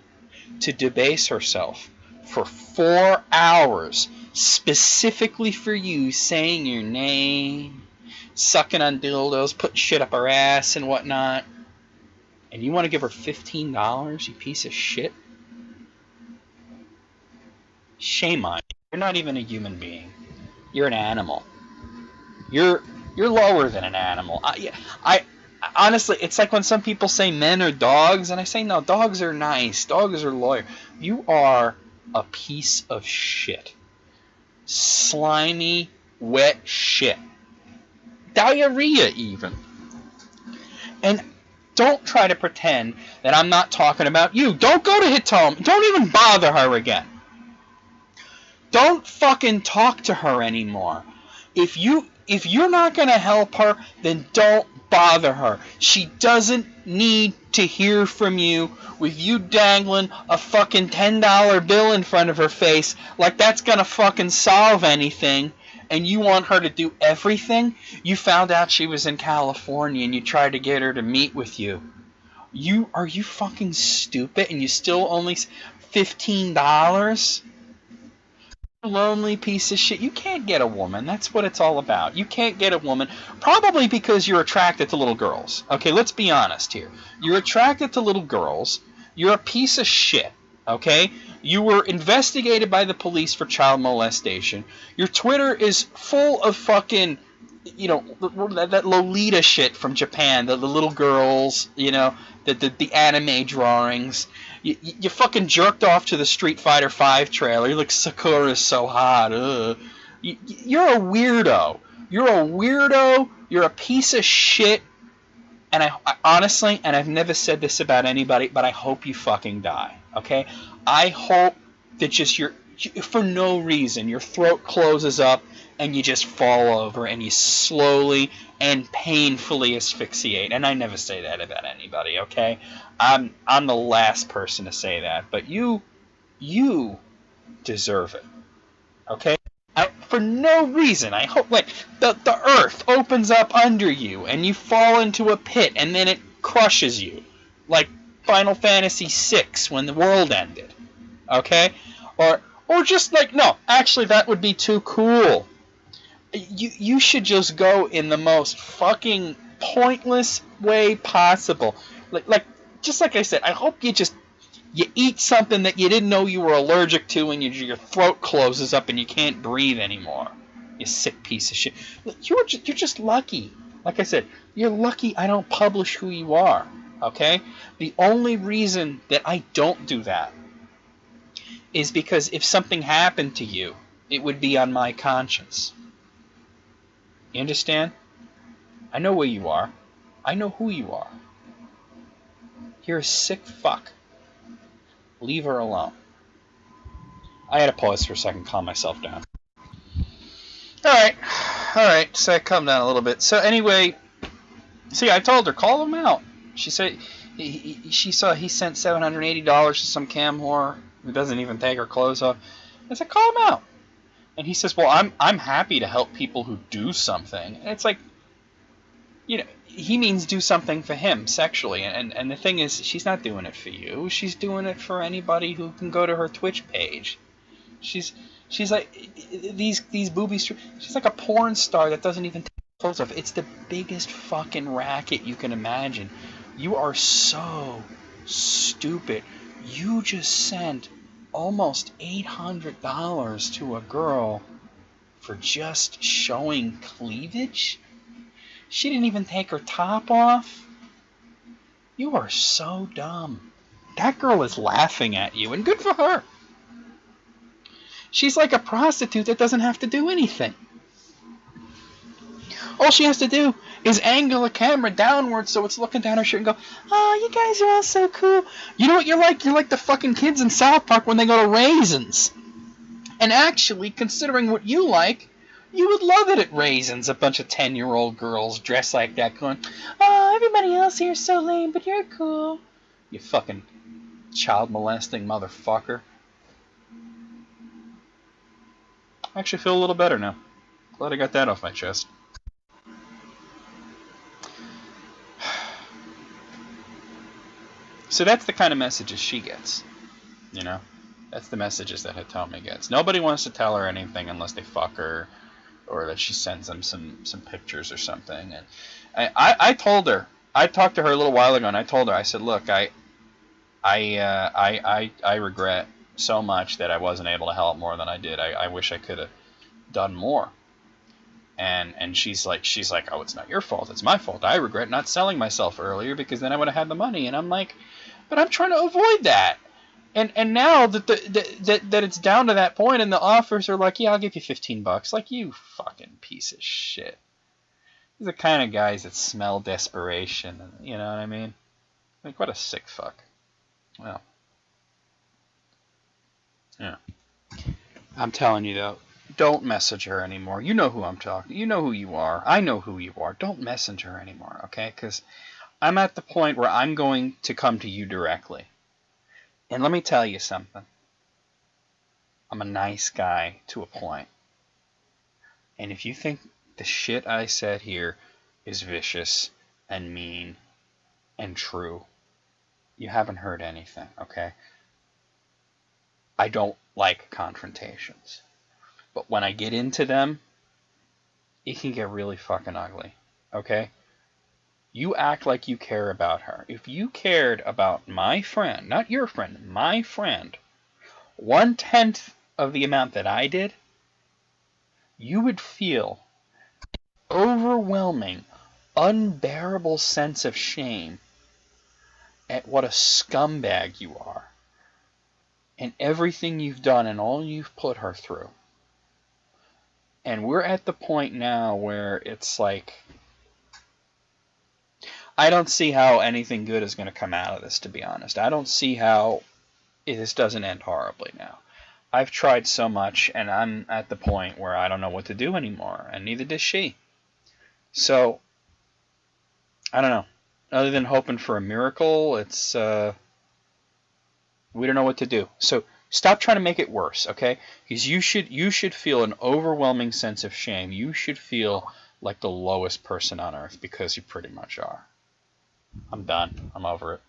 to debase herself for 4 hours specifically for you, saying your name, sucking on dildos, putting shit up her ass and whatnot. And you want to give her $15, you piece of shit? Shame on you. You're not even a human being. You're an animal. You're lower than an animal. I honestly, it's like when some people say men are dogs, and I say no, dogs are nice. Dogs are loyal. You are a piece of shit. Slimy, wet shit. Diarrhea even. And don't try to pretend that I'm not talking about you. Don't go to Hitomi. Don't even bother her again. Don't fucking talk to her anymore. If you're not going to help her, then don't bother her. She doesn't need to hear from you with you dangling a fucking $10 bill in front of her face like that's going to fucking solve anything. And you want her to do everything? You found out she was in California and you tried to get her to meet with you. Are you fucking stupid? And you still only $15? Lonely piece of shit. You can't get a woman. That's what it's all about. You can't get a woman, probably because you're attracted to little girls. Okay, let's be honest here. You're attracted to little girls. You're a piece of shit. Okay? You were investigated by the police for child molestation. Your Twitter is full of fucking, that Lolita shit from Japan. The little girls, the anime drawings. You fucking jerked off to the Street Fighter V trailer. You're like, Sakura's so hot. You're a weirdo. You're a weirdo. You're a piece of shit. And I honestly, and I've never said this about anybody, but I hope you fucking die. Okay? I hope that for no reason, your throat closes up and you just fall over and you slowly and painfully asphyxiate. And I never say that about anybody, okay? I'm the last person to say that, but you deserve it, okay? For no reason, I hope the earth opens up under you and you fall into a pit and then it crushes you, like Final Fantasy VI when the world ended, okay? Or just like, no, actually that would be too cool. You should just go in the most fucking pointless way possible. Just like I said, I hope you eat something that you didn't know you were allergic to and your throat closes up and you can't breathe anymore. You sick piece of shit. You're just lucky. Like I said, you're lucky I don't publish who you are. Okay? The only reason that I don't do that is because if something happened to you, it would be on my conscience. You understand? I know where you are. I know who you are. You're a sick fuck. Leave her alone. I had to pause for a second, calm myself down. Alright, so I calmed down a little bit. So anyway, see, I told her, call him out. She said she saw he sent $780 to some cam whore who doesn't even take her clothes off. I said, call him out. And he says, well, I'm happy to help people who do something. And it's like, he means do something for him sexually. And the thing is, she's not doing it for you. She's doing it for anybody who can go to her Twitch page. She's like, these boobies, she's like a porn star that doesn't even take clothes off. It's the biggest fucking racket you can imagine. You are so stupid. You just sent almost $800 to a girl for just showing cleavage? She didn't even take her top off? You are so dumb. That girl is laughing at you, and good for her. She's like a prostitute that doesn't have to do anything. All she has to do is angle the camera downwards so it's looking down her shirt and go, oh, you guys are all so cool. You know what you're like? You're like the fucking kids in South Park when they go to Raisins. And actually, considering what you like, you would love it at Raisins, a bunch of 10-year-old girls dressed like that going, oh, everybody else here is so lame, but you're cool. You fucking child molesting motherfucker. I actually feel a little better now. Glad I got that off my chest. So that's the kind of messages she gets, you know? That's the messages that Hitomi gets. Nobody wants to tell her anything unless they fuck her, or that she sends them some pictures or something. And I told her, I talked to her a little while ago, and I told her, I said, look, I regret so much that I wasn't able to help more than I did. I wish I could have done more. And she's like, oh, it's not your fault, it's my fault. I regret not selling myself earlier because then I would have had the money. And I'm like, but I'm trying to avoid that. And now that that it's down to that point, and the offers are like, yeah, I'll give you $15. Like, you fucking piece of shit. These are the kind of guys that smell desperation. You know what I mean? Like, what a sick fuck. Well, yeah. I'm telling you though, don't message her anymore. You know who I'm talking. You know who you are. I know who you are. Don't message her anymore, okay? Because I'm at the point where I'm going to come to you directly. And let me tell you something. I'm a nice guy to a point. And if you think the shit I said here is vicious and mean and true, you haven't heard anything, okay? I don't like confrontations. But when I get into them, it can get really fucking ugly, okay? You act like you care about her. If you cared about my friend, not your friend, my friend, 1/10 of the amount that I did, you would feel overwhelming, unbearable sense of shame at what a scumbag you are and everything you've done and all you've put her through. And we're at the point now where it's like, I don't see how anything good is going to come out of this, to be honest. I don't see how this doesn't end horribly now. I've tried so much, and I'm at the point where I don't know what to do anymore, and neither does she. So, I don't know. Other than hoping for a miracle, it's, we don't know what to do. So, stop trying to make it worse, okay? Because you should feel an overwhelming sense of shame. You should feel like the lowest person on earth, because you pretty much are. I'm done. I'm over it.